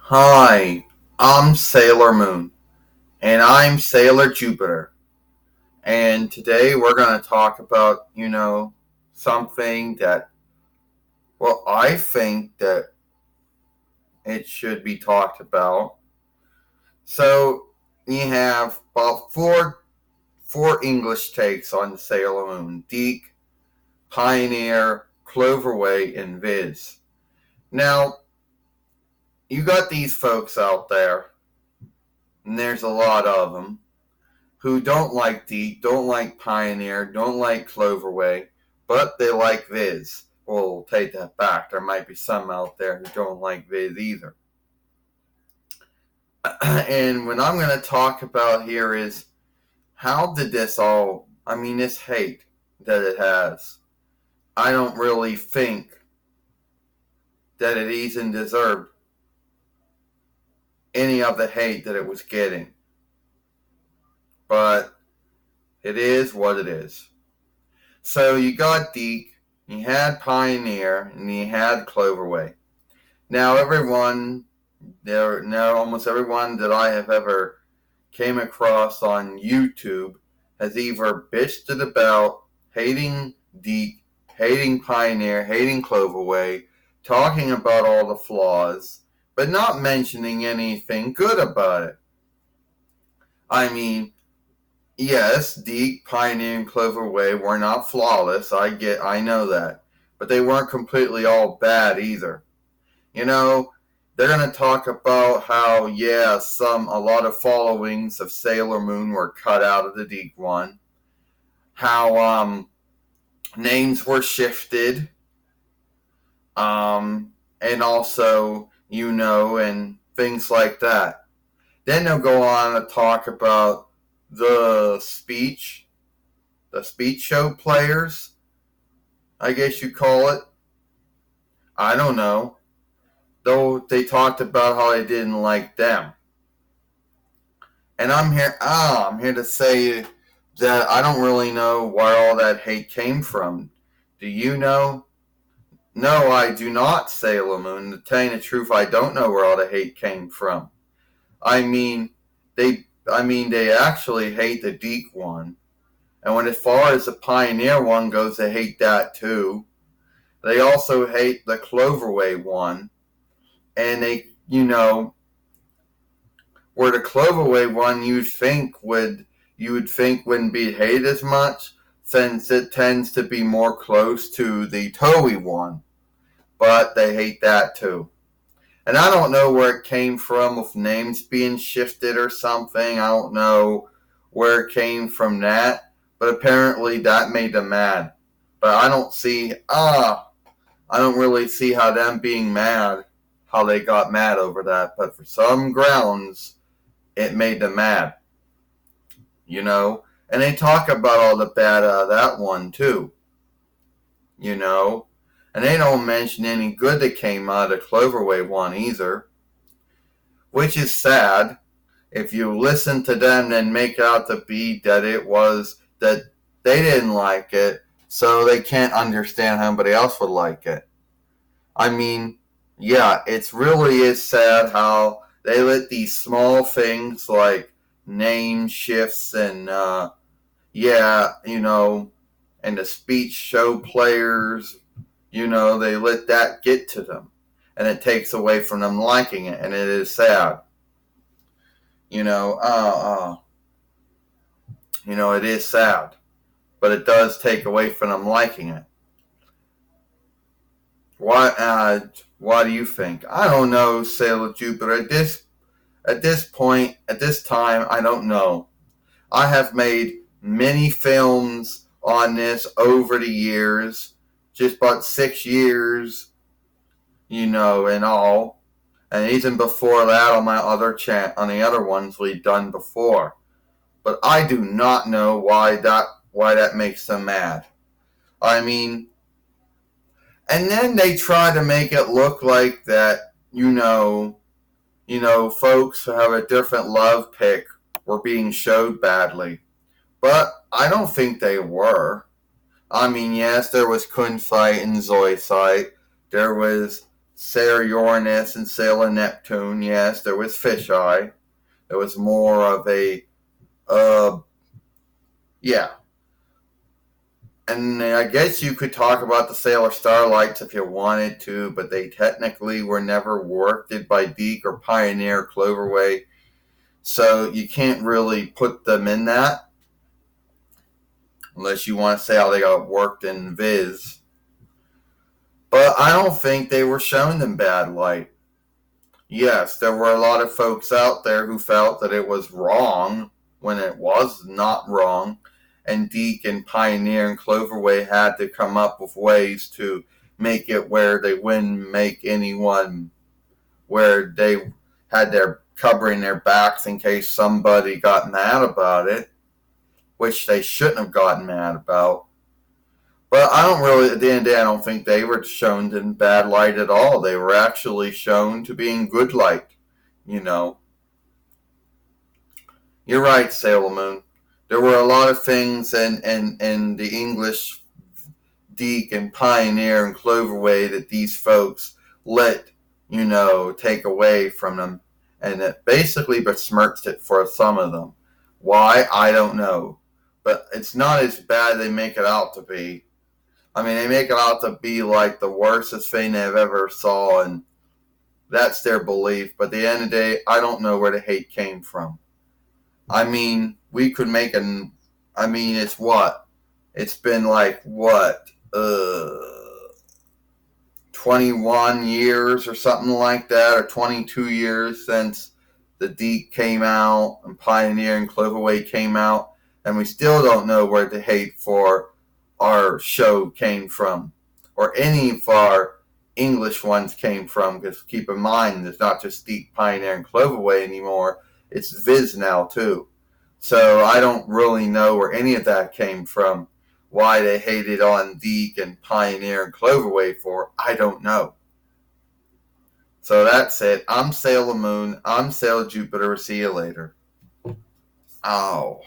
Hi, I'm Sailor Moon, and I'm Sailor Jupiter. And today we're going to talk about, something that, well, I think that it should be talked about. So, you have about four English takes on Sailor Moon: Deke, Pioneer, Cloverway, and Viz. Now, you got these folks out there, and there's a lot of them who don't like Deke, don't like Pioneer, don't like Cloverway, but they like Viz. Well, we'll take that back. There might be some out there who don't like Viz either. And what I'm going to talk about here is how did this hate that it has, I don't really think that it even deserved any of the hate that it was getting. But it is what it is. So you got Deke, you had Pioneer, and you had Cloverway. Now almost everyone that I have ever came across on YouTube has either bitched it about hating Deke, hating Pioneer, hating Cloverway, talking about all the flaws, but not mentioning anything good about it. I mean, yes, Deke, Pioneer, and Cloverway were not flawless. I know that. But they weren't completely all bad either. They're going to talk about how, a lot of followings of Sailor Moon were cut out of the Deke one. How, names were shifted. And also, and things like that. Then they'll go on to talk about the speech show players, I guess you call it. I don't know. Though they talked about how they didn't like them. And I'm here to say that I don't really know where all that hate came from. Do you know? No, I do not, Sailor Moon. To tell you the truth, I don't know where all the hate came from. I mean, they actually hate the Deke one. And as far as the Pioneer one goes, they hate that too. They also hate the Cloverway one. And where the Cloverway one you would think wouldn't be hated as much, since it tends to be more close to the Toei one. But they hate that too. And I don't know where it came from with names being shifted or something. I don't know where it came from that. But apparently that made them mad. But I don't really see how them being mad, how they got mad over that. But for some grounds, it made them mad. And they talk about all the bad out of that one too. And they don't mention any good that came out of the Cloverway one either. Which is sad. If you listen to them and make out the beat that that they didn't like it, so they can't understand how anybody else would like it. I mean, yeah, it really is sad how they let these small things like name shifts and, and the speech show players, they let that get to them. And it takes away from them liking it, and it is sad. It is sad. But it does take away from them liking it. Why do you think? I don't know, Sailor Jupiter. At this time, I don't know. I have made many films on this over the years, just about 6 years, in all, and even before that on my other on the other ones we've done before. But I do not know why that makes them mad. I mean, and then they try to make it look like that, folks who have a different love pick were being showed badly. But I don't think they were. I mean, yes, there was Kunzite and Zoisite. There was Sailor Uranus and Sailor Neptune. Yes, there was Fisheye. There was more of a, uh, yeah. And I guess you could talk about the Sailor Starlights if you wanted to, but they technically were never worked by Deke or Pioneer Cloverway. So you can't really put them in that unless you want to say how they got worked in Viz. But I don't think they were shown in bad light. Yes, there were a lot of folks out there who felt that it was wrong when it was not wrong. And Deke and Pioneer and Cloverway had to come up with ways to make it where they wouldn't make anyone, where they had their covering their backs in case somebody got mad about it, which they shouldn't have gotten mad about. But I don't really, at the end of the day, I don't think they were shown in bad light at all. They were actually shown to be in good light, you know. You're right, Sailor Moon. There were a lot of things in the English Deke and Pioneer and Cloverway that these folks let, take away from them. And it basically besmirched it for some of them. Why? I don't know. But it's not as bad as they make it out to be. I mean, they make it out to be like the worstest thing they've ever saw, and that's their belief. But at the end of the day, I don't know where the hate came from. I mean, we could make it's what? It's been like, what? 21 years or something like that, or 22 years since the Deke came out and Pioneer and Cloverway came out, and we still don't know where the hate for our show came from, or any of our English ones came from, because keep in mind, it's not just Deke, Pioneer, and Cloverway anymore, it's Viz now too. So I don't really know where any of that came from. Why they hated on Deke and Pioneer and Cloverway for, I don't know. So that's it. I'm Sailor Moon. I'm Sailor Jupiter. See you later. Oh.